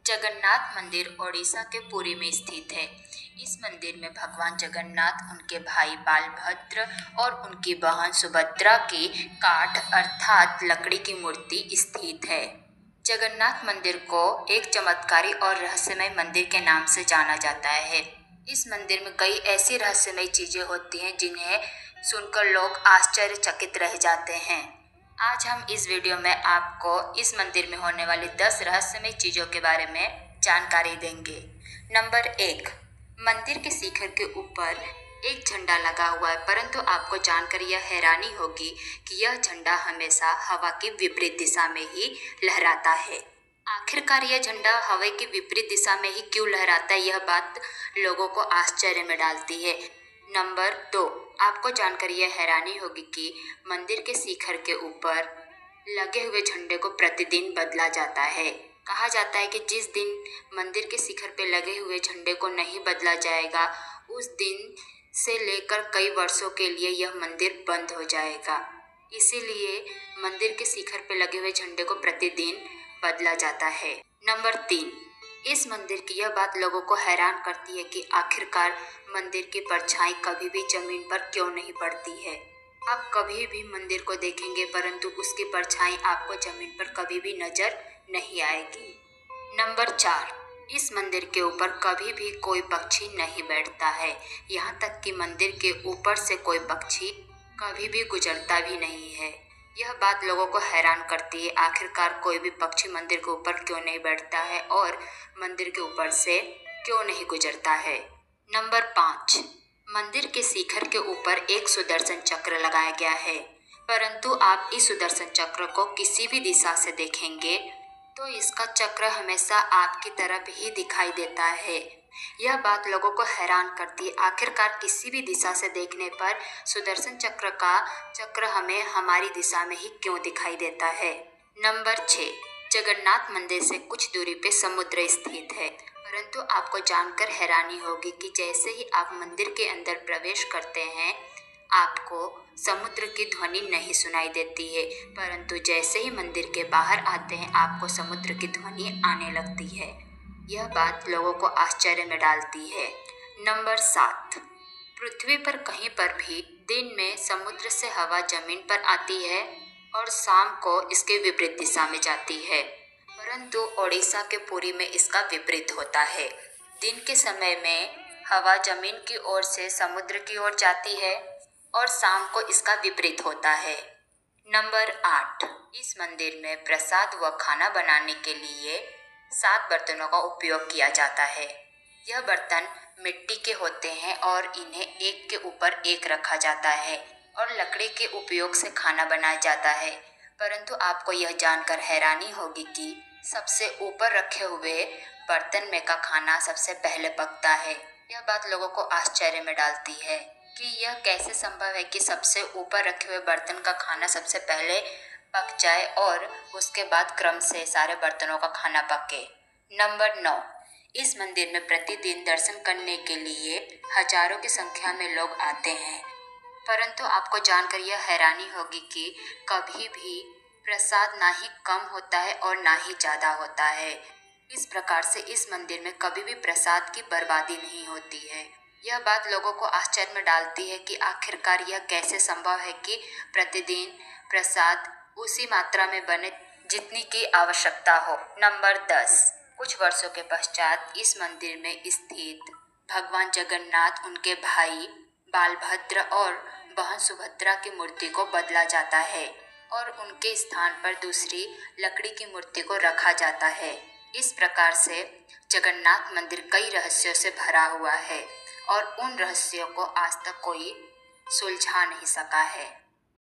जगन्नाथ मंदिर ओडिशा के पुरी में स्थित है। इस मंदिर में भगवान जगन्नाथ, उनके भाई बालभद्र और उनकी बहन सुभद्रा की काठ अर्थात लकड़ी की मूर्ति स्थित है। जगन्नाथ मंदिर को एक चमत्कारी और रहस्यमय मंदिर के नाम से जाना जाता है। इस मंदिर में कई ऐसी रहस्यमय चीजें होती हैं जिन्हें सुनकर लोग आश्चर्यचकित रह जाते हैं। आज हम इस वीडियो में आपको इस मंदिर में होने वाली 10 रहस्यमय चीजों के बारे में जानकारी देंगे। नंबर 1, मंदिर के शिखर के ऊपर एक झंडा लगा हुआ है, परंतु आपको जानकर यह हैरानी होगी कि यह झंडा हमेशा हवा की विपरीत दिशा में ही लहराता है। आखिरकार यह झंडा हवा की विपरीत दिशा में ही क्यों लहराता है, यह बात लोगों को आश्चर्य में डालती है। नंबर 2, आपको जानकर यह हैरानी होगी कि मंदिर के शिखर के ऊपर लगे हुए झंडे को प्रतिदिन बदला जाता है। कहा जाता है कि जिस दिन मंदिर के शिखर पे लगे हुए झंडे को नहीं बदला जाएगा, उस दिन से लेकर कई वर्षों के लिए यह मंदिर बंद हो जाएगा। इसीलिए मंदिर के शिखर पे लगे हुए झंडे को प्रतिदिन बदला जाता है। नंबर 3, इस मंदिर की यह बात लोगों को हैरान करती है कि आखिरकार मंदिर की परछाई कभी भी जमीन पर क्यों नहीं पड़ती है। आप कभी भी मंदिर को देखेंगे परंतु उसकी परछाई आपको जमीन पर कभी भी नजर नहीं आएगी। नंबर 4, इस मंदिर के ऊपर कभी भी कोई पक्षी नहीं बैठता है। यहाँ तक कि मंदिर के ऊपर से कोई पक्षी कभी भी गुजरता भी नहीं है। यह बात लोगों को हैरान करती है, आखिरकार कोई भी पक्षी मंदिर के ऊपर क्यों नहीं बैठता है और मंदिर के ऊपर से क्यों नहीं गुजरता है। नंबर 5, मंदिर के शिखर के ऊपर एक सुदर्शन चक्र लगाया गया है, परंतु आप इस सुदर्शन चक्र को किसी भी दिशा से देखेंगे तो इसका चक्र हमेशा आपकी तरफ ही दिखाई देता है। यह बात लोगों को हैरान करती है, आखिरकार किसी भी दिशा से देखने पर सुदर्शन चक्र का चक्र हमें हमारी दिशा में ही क्यों दिखाई देता है। नंबर 6, जगन्नाथ मंदिर से कुछ दूरी पे समुद्र स्थित है, परंतु आपको जानकर हैरानी होगी कि जैसे ही आप मंदिर के अंदर प्रवेश करते हैं आपको समुद्र की ध्वनि नहीं सुनाई देती है, परंतु जैसे ही मंदिर के बाहर आते हैं आपको समुद्र की ध्वनि आने लगती है। यह बात लोगों को आश्चर्य में डालती है। नंबर 7, पृथ्वी पर कहीं पर भी दिन में समुद्र से हवा जमीन पर आती है और शाम को इसके विपरीत दिशा में जाती है, परंतु ओडिशा के पुरी में इसका विपरीत होता है। दिन के समय में हवा जमीन की ओर से समुद्र की ओर जाती है और शाम को इसका विपरीत होता है। नंबर 8, इस मंदिर में प्रसाद व खाना बनाने के लिए 7 बर्तनों का उपयोग किया जाता है। यह बर्तन मिट्टी के होते हैं और इन्हें एक के ऊपर एक रखा जाता है और लकड़ी के उपयोग से खाना बनाया जाता है, परंतु आपको यह जानकर हैरानी होगी कि सबसे ऊपर रखे हुए बर्तन में का खाना सबसे पहले पकता है। यह बात लोगों को आश्चर्य में डालती है कि यह कैसे संभव है कि सबसे ऊपर रखे हुए बर्तन का खाना सबसे पहले पक जाए और उसके बाद क्रम से सारे बर्तनों का खाना पके। नंबर 9, इस मंदिर में प्रतिदिन दर्शन करने के लिए हजारों की संख्या में लोग आते हैं, परंतु आपको जानकर यह हैरानी होगी कि कभी भी प्रसाद ना ही कम होता है और ना ही ज़्यादा होता है। इस प्रकार से इस मंदिर में कभी भी प्रसाद की बर्बादी नहीं होती है। यह बात लोगों को आश्चर्य में डालती है कि आखिरकार यह कैसे संभव है कि प्रतिदिन प्रसाद उसी मात्रा में बने जितनी की आवश्यकता हो। नंबर 10, कुछ वर्षों के पश्चात इस मंदिर में स्थित भगवान जगन्नाथ, उनके भाई बालभद्र और बहन सुभद्रा की मूर्ति को बदला जाता है और उनके स्थान पर दूसरी लकड़ी की मूर्ति को रखा जाता है। इस प्रकार से जगन्नाथ मंदिर कई रहस्यों से भरा हुआ है और उन रहस्यों को आज तक कोई सुलझा नहीं सका है।